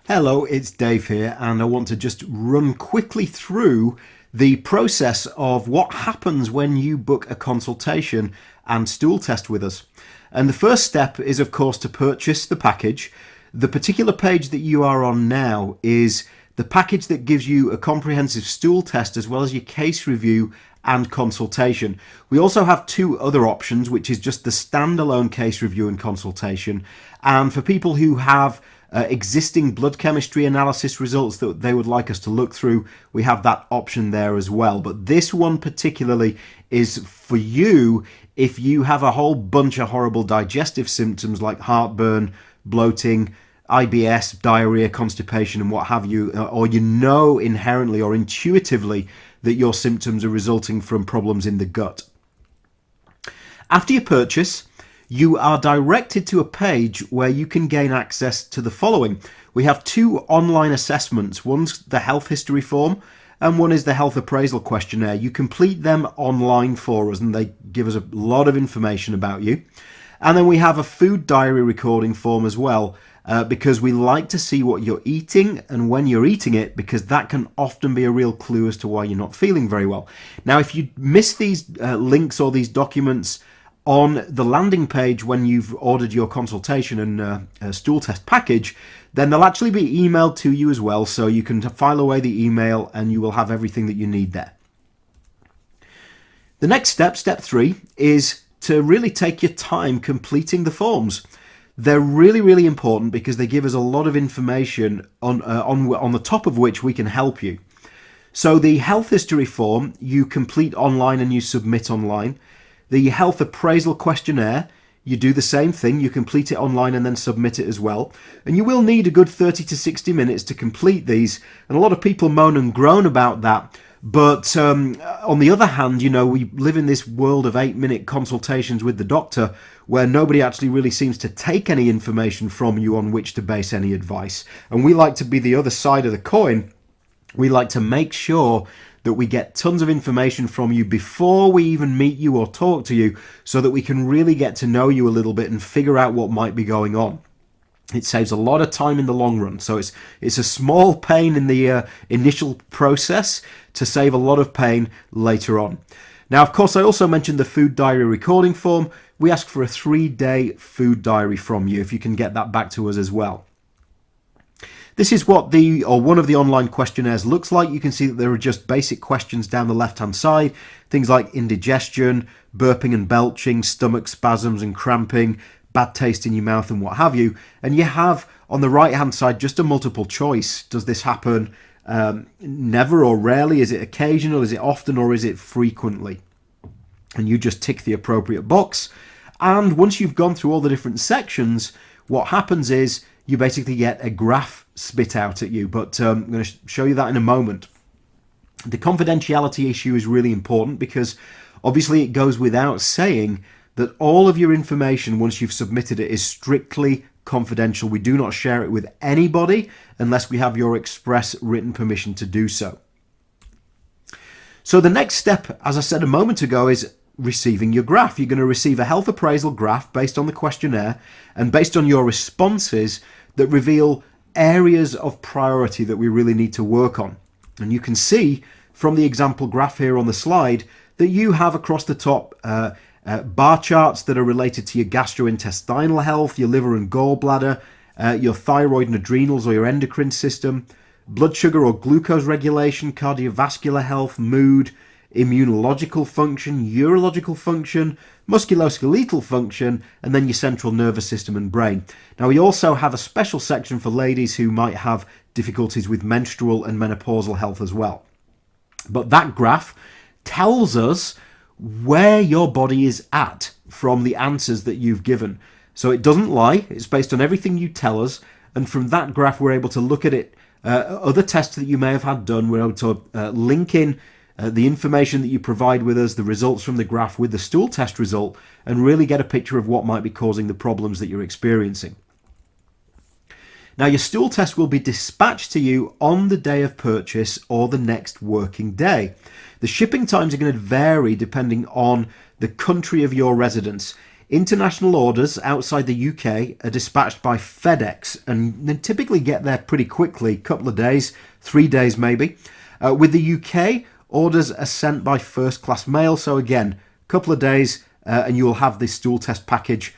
Hello, it's Dave here, and I want to just run quickly through the process of what happens when you book a consultation and stool test with us. And the first step is, of course, to purchase the package. The particular page that you are on now is the package that gives you a comprehensive stool test as well as your case review and consultation. We also have two other options, which is just the standalone case review and consultation. And for people who have existing blood chemistry analysis results that they would like us to look through, we have that option there as well. But this one particularly is for you if you have a whole bunch of horrible digestive symptoms like heartburn, bloating, IBS, diarrhea, constipation, and what have you, or you know inherently or intuitively that your symptoms are resulting from problems in the gut. After your purchase, you are directed to a page where you can gain access to the following. We have two online assessments. One's the health history form and one is the health appraisal questionnaire. You complete them online for us and they give us a lot of information about you. And then we have a food diary recording form as well, because we like to see what you're eating and when you're eating it, because that can often be a real clue as to why you're not feeling very well. Now, if you miss these links or these documents on the landing page when you've ordered your consultation and stool test package, then they'll actually be emailed to you as well, so you can file away the email and you will have everything that you need there. The next step, step 3, is to really take your time completing the forms. They're really important because they give us a lot of information on the top of which we can help you. So the health history form you complete online and you submit online. The health appraisal questionnaire, you do the same thing, you complete it online and then submit it as well. And you will need a good 30 to 60 minutes to complete these. And a lot of people moan and groan about that. But on the other hand, you know, we live in this world of 8-minute consultations with the doctor where nobody actually really seems to take any information from you on which to base any advice. And we like to be the other side of the coin. We like to make sure that we get tons of information from you before we even meet you or talk to you so that we can really get to know you a little bit and figure out what might be going on. It saves a lot of time in the long run. So it's a small pain in the initial process to save a lot of pain later on. Now, of course, I also mentioned the food diary recording form. We ask for a 3-day food diary from you if you can get that back to us as well. This is what one of the online questionnaires looks like. You can see that there are just basic questions down the left-hand side. Things like indigestion, burping and belching, stomach spasms and cramping, bad taste in your mouth and what have you. And you have on the right-hand side just a multiple choice. Does this happen never or rarely? Is it occasional? Is it often? Or is it frequently? And you just tick the appropriate box. And once you've gone through all the different sections, what happens is you basically get a graph spit out at you, but I'm going to show you that in a moment. The confidentiality issue is really important because obviously it goes without saying that all of your information once you've submitted it is strictly confidential. We do not share it with anybody unless we have your express written permission to do so. So the next step, as I said a moment ago, is receiving your graph. You're going to receive a health appraisal graph based on the questionnaire and based on your responses that reveal areas of priority that we really need to work on. And you can see from the example graph here on the slide that you have across the top bar charts that are related to your gastrointestinal health, your liver and gallbladder, your thyroid and adrenals or your endocrine system, blood sugar or glucose regulation, cardiovascular health, mood, immunological function, urological function, musculoskeletal function, and then your central nervous system and brain. Now, we also have a special section for ladies who might have difficulties with menstrual and menopausal health as well. But that graph tells us where your body is at from the answers that you've given. So it doesn't lie, it's based on everything you tell us, and from that graph we're able to look at it, other tests that you may have had done, we're able to link in the information that you provide with us, the results from the graph with the stool test result, and really get a picture of what might be causing the problems that you're experiencing. Now, your stool test will be dispatched to you on the day of purchase or the next working day. The shipping times are going to vary depending on the country of your residence. International orders outside the UK are dispatched by FedEx and they typically get there pretty quickly, a couple of days, 3 days maybe. With the UK, orders are sent by first class mail, so again, a couple of days and you'll have this stool test package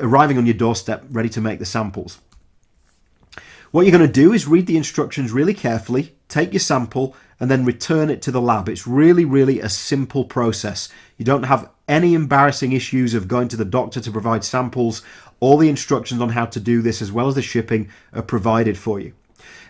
arriving on your doorstep ready to make the samples. What you're going to do is read the instructions really carefully, take your sample and then return it to the lab. It's really a simple process. You don't have any embarrassing issues of going to the doctor to provide samples. All the instructions on how to do this as well as the shipping are provided for you.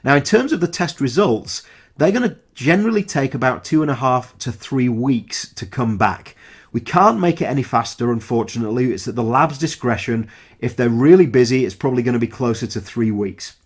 Now in terms of the test results, they're going to generally take about 2.5 to 3 weeks to come back. We can't make it any faster, unfortunately. It's at the lab's discretion. If they're really busy, it's probably going to be closer to 3 weeks.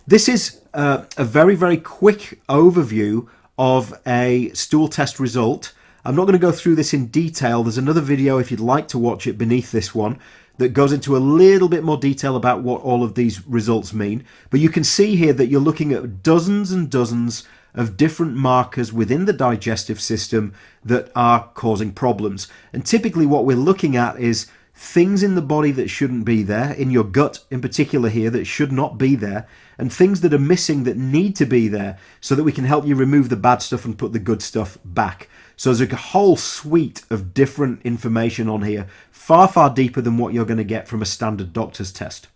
This is a very quick overview of a stool test result. I'm not going to go through this in detail. There's another video if you'd like to watch it beneath this one that goes into a little bit more detail about what all of these results mean. But you can see here that you're looking at dozens and dozens of different markers within the digestive system that are causing problems. And typically what we're looking at is things in the body that shouldn't be there, in your gut in particular here, that should not be there, and things that are missing that need to be there so that we can help you remove the bad stuff and put the good stuff back. So there's a whole suite of different information on here, far deeper than what you're going to get from a standard doctor's test.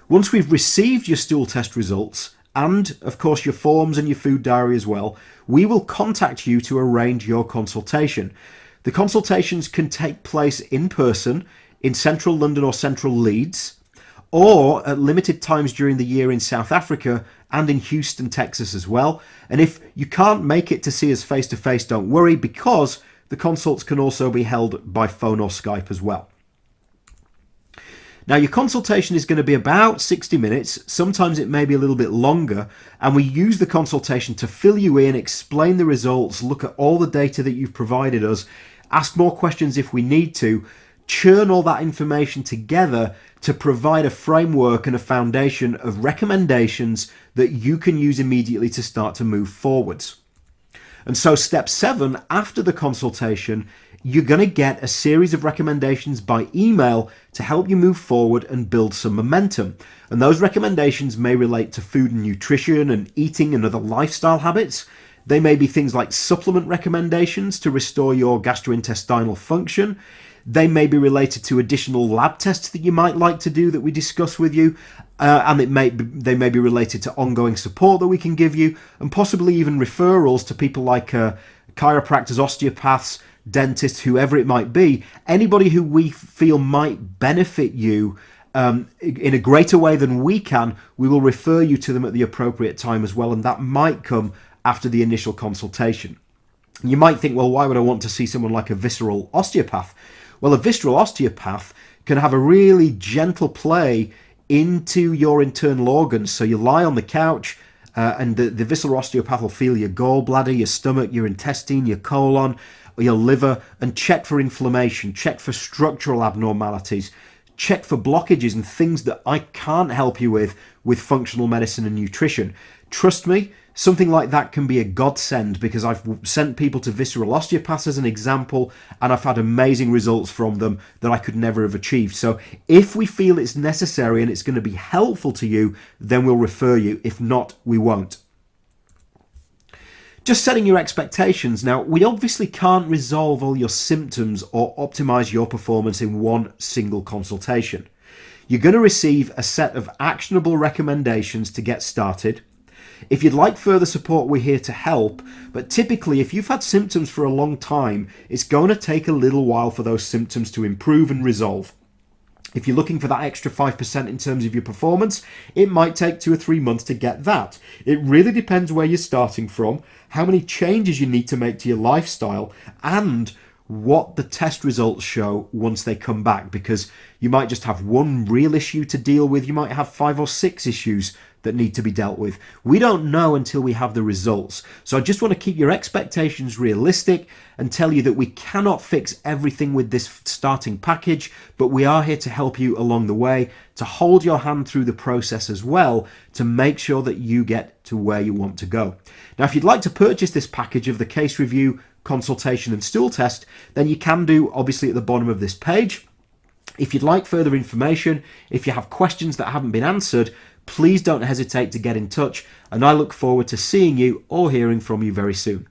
Once we've received your stool test results, and of course your forms and your food diary as well, we will contact you to arrange your consultation. The consultations can take place in person in central London or central Leeds, or at limited times during the year in South Africa and in Houston, Texas as well. And if you can't make it to see us face to face, don't worry, because the consults can also be held by phone or Skype as well. Now your consultation is going to be about 60 minutes, sometimes it may be a little bit longer, and we use the consultation to fill you in, explain the results, look at all the data that you've provided us, ask more questions if we need to, churn all that information together to provide a framework and a foundation of recommendations that you can use immediately to start to move forwards. And so step 7, after the consultation, you're going to get a series of recommendations by email to help you move forward and build some momentum. And those recommendations may relate to food and nutrition and eating and other lifestyle habits. They may be things like supplement recommendations to restore your gastrointestinal function. They may be related to additional lab tests that you might like to do that we discuss with you. And they may be related to ongoing support that we can give you, and possibly even referrals to people like chiropractors, osteopaths, dentists, whoever it might be. Anybody who we feel might benefit you in a greater way than we can, we will refer you to them at the appropriate time as well, and that might come after the initial consultation. You might think, well, why would I want to see someone like a visceral osteopath? Well, a visceral osteopath can have a really gentle play into your internal organs. So you lie on the couch and the visceral osteopath will feel your gallbladder, your stomach, your intestine, your colon, or your liver, and check for inflammation, check for structural abnormalities, check for blockages and things that I can't help you with functional medicine and nutrition. Trust me, something like that can be a godsend, because I've sent people to visceral osteopaths as an example, and I've had amazing results from them that I could never have achieved. So if we feel it's necessary and it's going to be helpful to you, then we'll refer you. If not, we won't. Just setting your expectations. Now, we obviously can't resolve all your symptoms or optimize your performance in one single consultation. You're going to receive a set of actionable recommendations to get started. If you'd like further support, we're here to help, but typically if you've had symptoms for a long time, it's going to take a little while for those symptoms to improve and resolve. If you're looking for that extra 5% in terms of your performance, it might take 2 or 3 months to get that. It really depends where you're starting from, how many changes you need to make to your lifestyle, and what the test results show once they come back, because you might just have one real issue to deal with, you might have 5 or 6 issues that need to be dealt with. We don't know until we have the results. So I just want to keep your expectations realistic and tell you that we cannot fix everything with this starting package, but we are here to help you along the way, to hold your hand through the process as well, to make sure that you get to where you want to go. Now, if you'd like to purchase this package of the case review, consultation and stool test, then you can do obviously at the bottom of this page. If you'd like further information, if you have questions that haven't been answered, please don't hesitate to get in touch, and I look forward to seeing you or hearing from you very soon.